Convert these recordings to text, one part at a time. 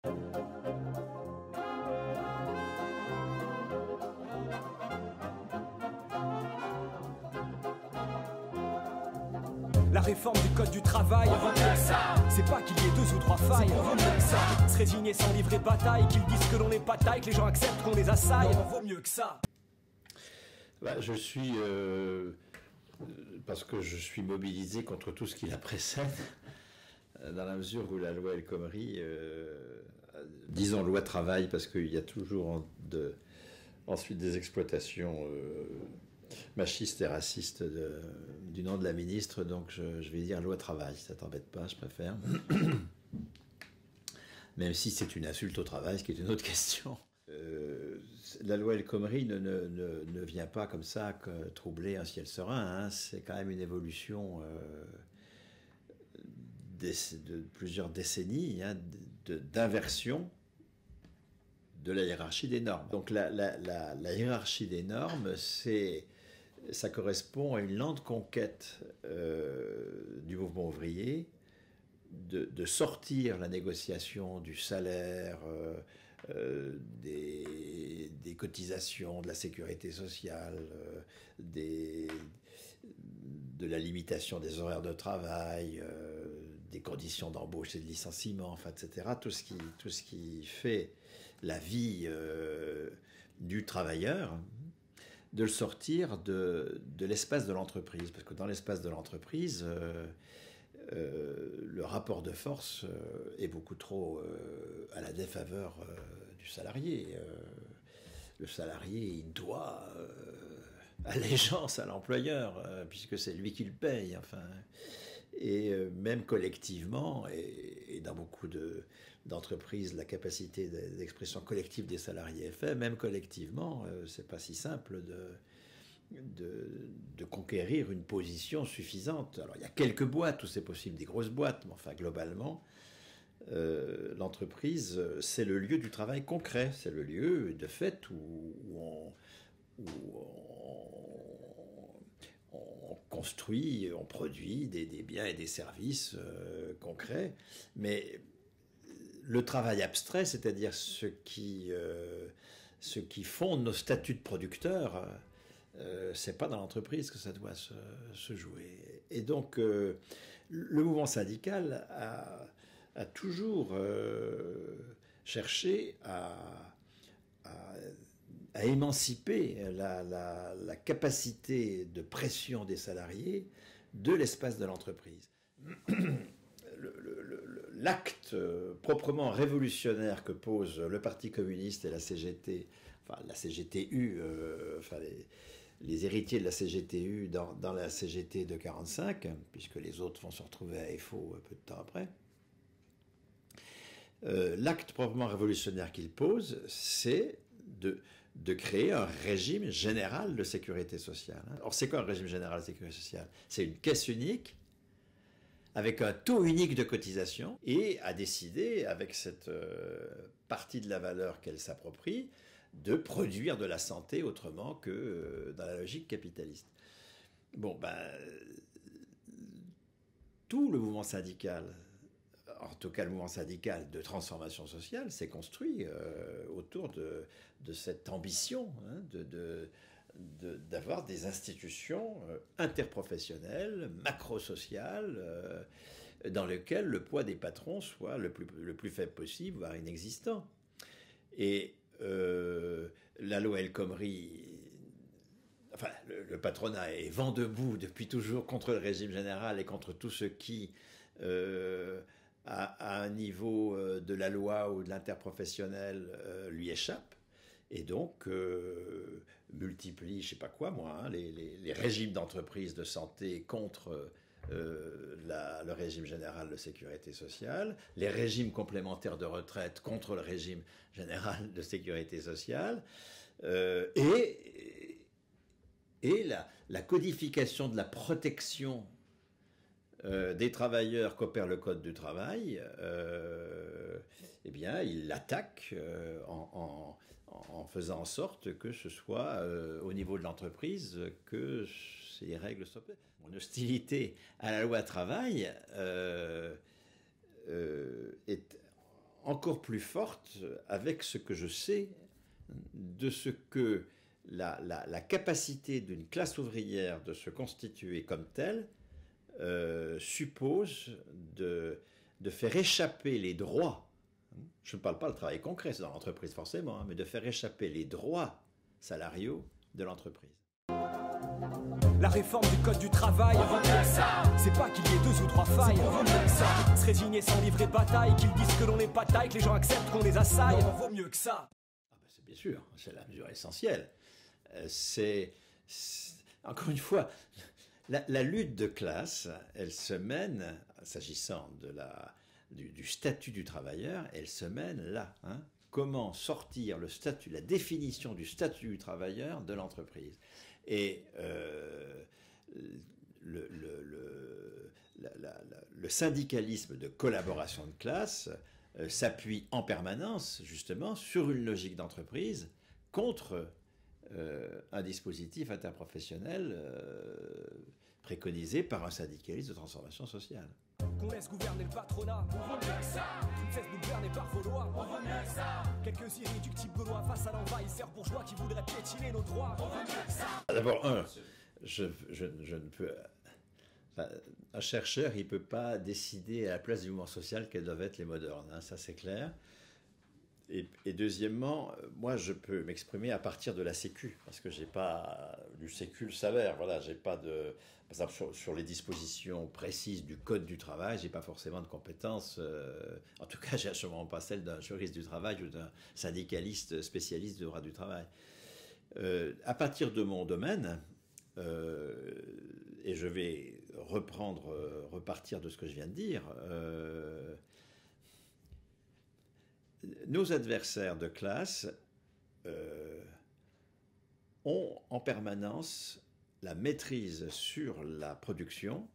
La réforme du code du travail, on vaut mieux que ça. C'est pas qu'il y ait 2 ou 3 failles, on vaut mieux que ça. Se résigner sans livrer bataille, qu'ils disent que l'on n'est pas taille, que les gens acceptent qu'on les assaille, on vaut mieux que ça. Bah, je suis, parce que je suis mobilisé contre tout ce qui la précède, dans la mesure où la loi El Khomri, disons loi travail, parce qu'il y a toujours ensuite des exploitations machistes et racistes du nom de la ministre, donc je vais dire loi travail, ça t'embête pas, je préfère. Même si c'est une insulte au travail, ce qui est une autre question. La loi El Khomri ne vient pas comme ça troubler un ciel serein, hein. C'est quand même une évolution de plusieurs décennies, hein, d'inversion de la hiérarchie des normes. Donc la hiérarchie des normes, ça correspond à une lente conquête du mouvement ouvrier de sortir la négociation du salaire, des cotisations, de la sécurité sociale, de la limitation des horaires de travail, des conditions d'embauche et de licenciement, enfin, etc. Tout ce qui fait la vie du travailleur, de le sortir de l'espace de l'entreprise. Parce que dans l'espace de l'entreprise, le rapport de force est beaucoup trop à la défaveur du salarié. Le salarié, il doit allégeance à l'employeur, puisque c'est lui qui le paye. Enfin. Et même collectivement, et dans beaucoup d'entreprises, la capacité d'expression collective des salariés est faite, même collectivement, c'est pas si simple de conquérir une position suffisante. Alors il y a quelques boîtes où c'est possible, des grosses boîtes, mais enfin globalement, l'entreprise, c'est le lieu du travail concret, c'est le lieu de fait où on construit, on produit des biens et des services concrets, mais le travail abstrait, c'est-à-dire ce qui fonde nos statuts de producteurs, c'est pas dans l'entreprise que ça doit se jouer. Et donc, le mouvement syndical a toujours cherché à émanciper la capacité de pression des salariés de l'espace de l'entreprise. L'acte proprement révolutionnaire que posent le Parti communiste et la CGT, enfin la CGTU, enfin les héritiers de la CGTU dans la CGT de 1945, puisque les autres vont se retrouver à FO peu de temps après, l'acte proprement révolutionnaire qu'il pose, c'est de créer un régime général de sécurité sociale. Or, c'est quoi un régime général de sécurité sociale? C'est une caisse unique, avec un taux unique de cotisation, et à décider, avec cette partie de la valeur qu'elle s'approprie, de produire de la santé autrement que dans la logique capitaliste. Bon, tout le mouvement syndical, en tout cas le mouvement syndical de transformation sociale, s'est construit autour de cette ambition, hein, d'avoir des institutions interprofessionnelles, macro-sociales, dans lesquelles le poids des patrons soit le plus faible possible, voire inexistant. Et la loi El Khomri, enfin, le patronat est vent debout depuis toujours contre le régime général et contre tout ce qui, à un niveau de la loi ou de l'interprofessionnel, lui échappe. Et donc, multiplie, je ne sais pas quoi, moi, hein, les régimes d'entreprise de santé contre le régime général de sécurité sociale, les régimes complémentaires de retraite contre le régime général de sécurité sociale, et la codification de la protection des travailleurs qu'opère le Code du travail, eh bien, il l'attaque en faisant en sorte que ce soit au niveau de l'entreprise que ces règles soient. Mon hostilité à la loi travail est encore plus forte avec ce que je sais de ce que la capacité d'une classe ouvrière de se constituer comme telle suppose de faire échapper les droits. Je ne parle pas de travail concret, c'est dans l'entreprise forcément, hein, mais de faire échapper les droits salariaux de l'entreprise. La réforme du code du travail, c'est pas qu'il y ait 2 ou 3 failles, se résigner sans livrer bataille, qu'ils disent que l'on n'est pas taille, que les gens acceptent qu'on les assaille, vaut mieux que ça. Ah ben c'est bien sûr, c'est la mesure essentielle. Encore une fois, la lutte de classe, elle se mène, s'agissant du statut du travailleur, elle se mène là. Hein. Comment sortir la définition du statut du travailleur de l'entreprise. Et le syndicalisme de collaboration de classe s'appuie en permanence justement sur une logique d'entreprise contre un dispositif interprofessionnel préconisé par un syndicaliste de transformation sociale. Qu'on laisse gouverner le patronat, on vaut mieux que ça. Qu'on cesse de gouverner par vos lois, on vaut mieux que ça. Quelques irréductibles gaulois face à l'envahisseur bourgeois qui voudraient piétiner nos droits, on vaut mieux que ça. D'abord, je ne peux... un chercheur, il ne peut pas décider à la place du mouvement social quels doivent être les mots d'ordre, hein, ça c'est clair. Et deuxièmement, moi je peux m'exprimer à partir de la Sécu, parce que j'ai pas du Sécu le salaire, voilà, j'ai pas de... Par exemple, sur les dispositions précises du Code du travail, j'ai pas forcément de compétences, en tout cas, j'ai absolument pas celle d'un juriste du travail ou d'un syndicaliste spécialiste de droit du travail. À partir de mon domaine, et je vais repartir de ce que je viens de dire, nos adversaires de classe ont en permanence la maîtrise sur la production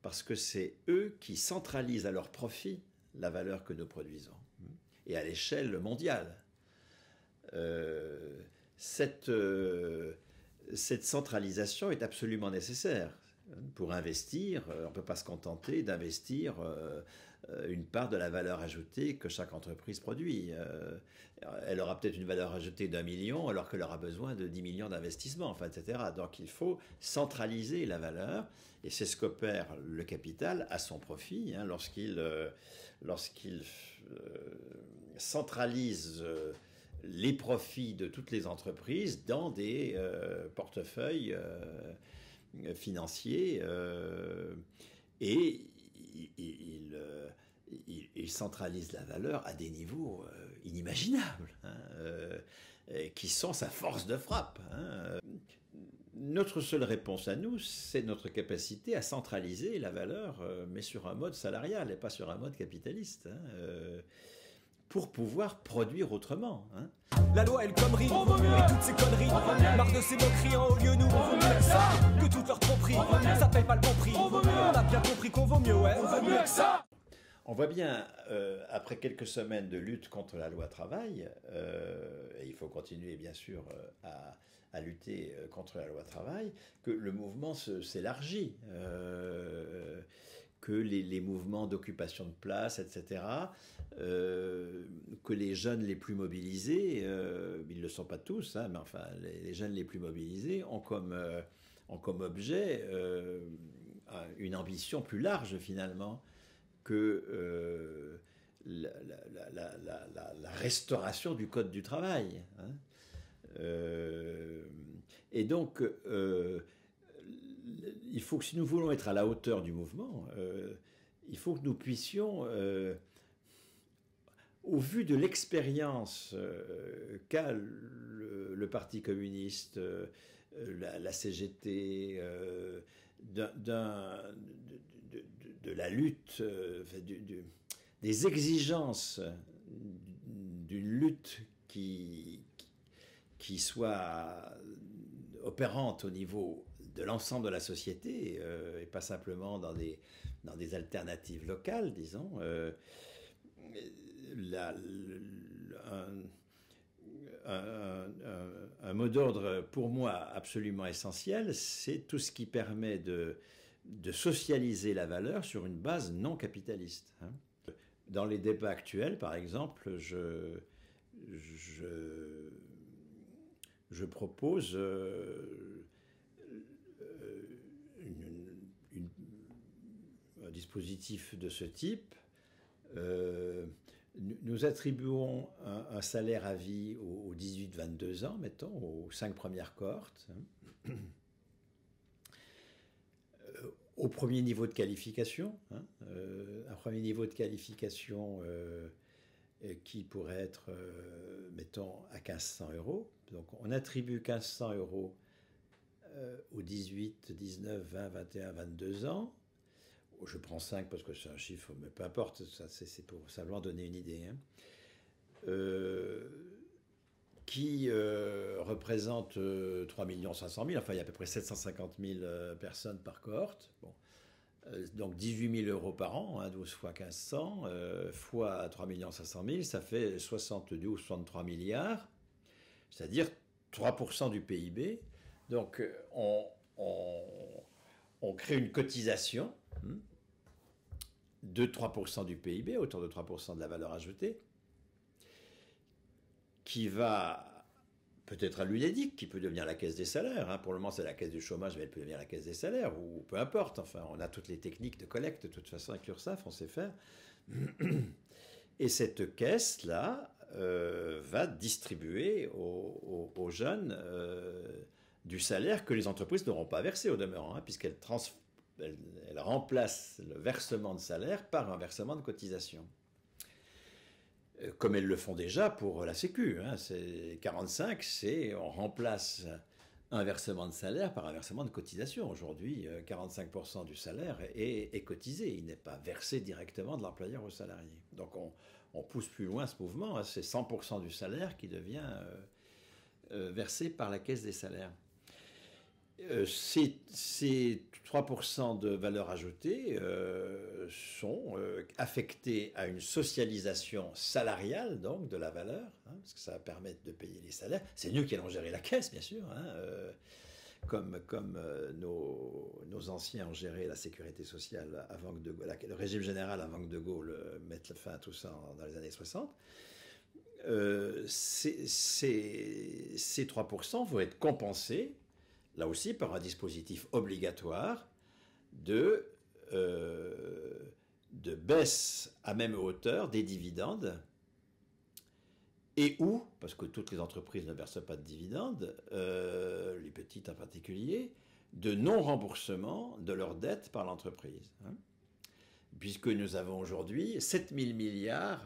parce que c'est eux qui centralisent à leur profit la valeur que nous produisons et à l'échelle mondiale. Cette centralisation est absolument nécessaire. Pour investir, on ne peut pas se contenter d'investir une part de la valeur ajoutée que chaque entreprise produit. Elle aura peut-être une valeur ajoutée d'1 million alors qu'elle aura besoin de 10 millions d'investissements, enfin, etc. Donc il faut centraliser la valeur et c'est ce qu'opère le capital à son profit hein, lorsqu'il centralise les profits de toutes les entreprises dans des portefeuilles financiers et il centralise la valeur à des niveaux inimaginables hein, qui sont sa force de frappe. Hein. Notre seule réponse à nous, c'est notre capacité à centraliser la valeur, mais sur un mode salarial et pas sur un mode capitaliste. Hein, pour pouvoir produire autrement. Hein. La loi elle connerie, et toutes ces conneries, marre de ces moqueries en haut lieu nous, on vaut mieux que ça, que toute leur tromperie, ça paye pas le bon prix, on a bien compris qu'on vaut mieux, ouais, on vaut mieux que ça. On voit bien, après quelques semaines de lutte contre la loi travail, et il faut continuer bien sûr à lutter contre la loi travail, que le mouvement s'élargit, que les mouvements d'occupation de place, etc., que les jeunes les plus mobilisés, ils ne le sont pas tous, hein, mais enfin, les jeunes les plus mobilisés ont comme objet une ambition plus large, finalement, que la restauration du Code du travail. Hein. Et donc, il faut que si nous voulons être à la hauteur du mouvement, il faut que nous puissions, au vu de l'expérience qu'a le Parti communiste, la CGT, de la lutte, des exigences d'une lutte qui soit opérante au niveau de l'ensemble de la société et pas simplement dans des alternatives locales, disons. Un mot d'ordre pour moi absolument essentiel, c'est tout ce qui permet de socialiser la valeur sur une base non capitaliste. Hein. dans les débats actuels, par exemple, je propose un dispositif de ce type. Nous attribuons un salaire à vie aux 18-22 ans, mettons, aux 5 premières cohortes, au premier niveau de qualification, un premier niveau de qualification qui pourrait être, mettons, à 1 500 €. Donc on attribue 1 500 € aux 18, 19, 20, 21, 22 ans. Je prends 5 parce que c'est un chiffre, mais peu importe, c'est pour simplement donner une idée. Qui représente 3 500 000, enfin il y a à peu près 750 000 personnes par cohorte. Bon. Donc 18 000 € par an, 12 fois 1 500, fois 3 500 000, ça fait 72 ou 63 milliards, c'est-à-dire 3% du PIB. Donc on crée une cotisation de 3% du PIB, autour de 3% de la valeur ajoutée, qui va peut-être à l'UNEDIC, qui peut devenir la caisse des salaires. Pour le moment, c'est la caisse du chômage, mais elle peut devenir la caisse des salaires, ou peu importe. Enfin, on a toutes les techniques de collecte, de toute façon, avec l'URSSAF, on sait faire. Et cette caisse-là va distribuer aux jeunes du salaire que les entreprises n'auront pas versé au demeurant, puisqu'elle remplace le versement de salaire par un versement de cotisation. Comme elles le font déjà pour la Sécu. C'est 45, on remplace un versement de salaire par un versement de cotisation. Aujourd'hui, 45% du salaire est cotisé. Il n'est pas versé directement de l'employeur au salarié. Donc on pousse plus loin ce mouvement. C'est 100% du salaire qui devient versé par la caisse des salaires. Ces 3% de valeur ajoutée sont affectés à une socialisation salariale, donc, de la valeur, parce que ça va permettre de payer les salaires. C'est nous qui allons gérer la caisse, bien sûr, comme nos anciens ont géré la sécurité sociale avant que le régime général avant que De Gaulle mette fin à tout ça dans les années 60. Ces 3% vont être compensés là aussi par un dispositif obligatoire de baisse à même hauteur des dividendes, et où, parce que toutes les entreprises ne versent pas de dividendes, les petites en particulier, de non-remboursement de leurs dettes par l'entreprise. Puisque nous avons aujourd'hui 7 000 milliards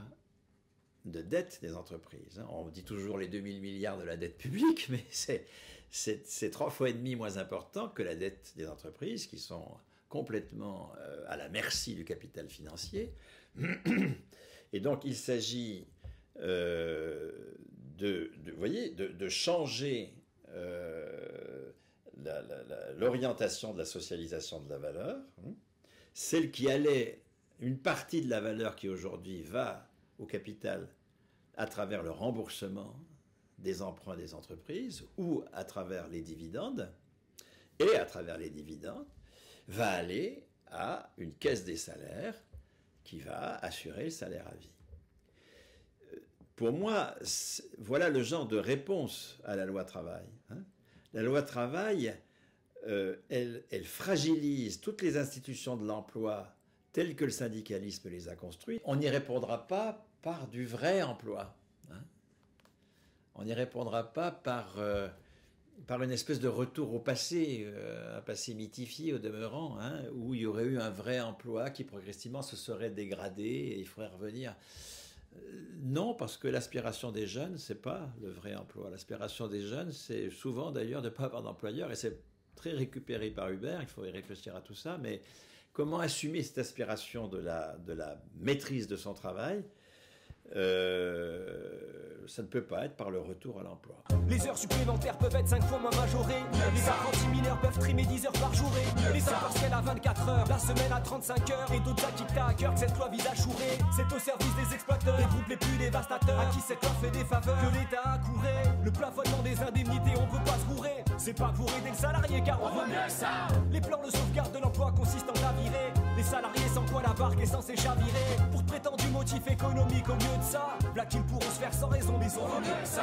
de dettes des entreprises. On dit toujours les 2 000 milliards de la dette publique, mais c'est 3 fois et demi moins important que la dette des entreprises, qui sont complètement à la merci du capital financier. Et donc il s'agit de changer l'orientation de la socialisation de la valeur, celle qui allait, une partie de la valeur qui aujourd'hui va au capital à travers le remboursement des emprunts des entreprises ou à travers les dividendes, et à travers les dividendes va aller à une caisse des salaires qui va assurer le salaire à vie. Pour moi, voilà le genre de réponse à la loi travail. La loi travail, elle fragilise toutes les institutions de l'emploi telles que le syndicalisme les a construites. On n'y répondra pas par du vrai emploi. On n'y répondra pas par une espèce de retour au passé, un passé mythifié au demeurant, où il y aurait eu un vrai emploi qui progressivement se serait dégradé et il faudrait revenir. Non, parce que l'aspiration des jeunes, c'est pas le vrai emploi. L'aspiration des jeunes, c'est souvent d'ailleurs de ne pas avoir d'employeur, et c'est très récupéré par Uber, il faut y réfléchir à tout ça, mais comment assumer cette aspiration de la maîtrise de son travail ? Ça ne peut pas être par le retour à l'emploi. Les heures supplémentaires peuvent être 5 fois moins majorées. Les apprentis mineurs peuvent trimer 10 heures par journée. Les heures partielles à 24 heures, la semaine à 35 heures. Et d'autres acquis à cœur que cette loi vise à chourer. C'est au service des exploiteurs, des groupes les plus dévastateurs, à qui cette loi fait des faveurs, que l'État a couré. Le plafonnement des indemnités, on peut pas se gourer. C'est pas pour aider le salarié car on veut mieux que ça. Les plans de sauvegarde de l'emploi consistent en à virer les salariés, sans quoi la barque est censée chavirer. Pour prétendu motif économique au lieu de ça. Là qu'ils pourront se faire sans raison, mais ils ont vaut mieux que ça.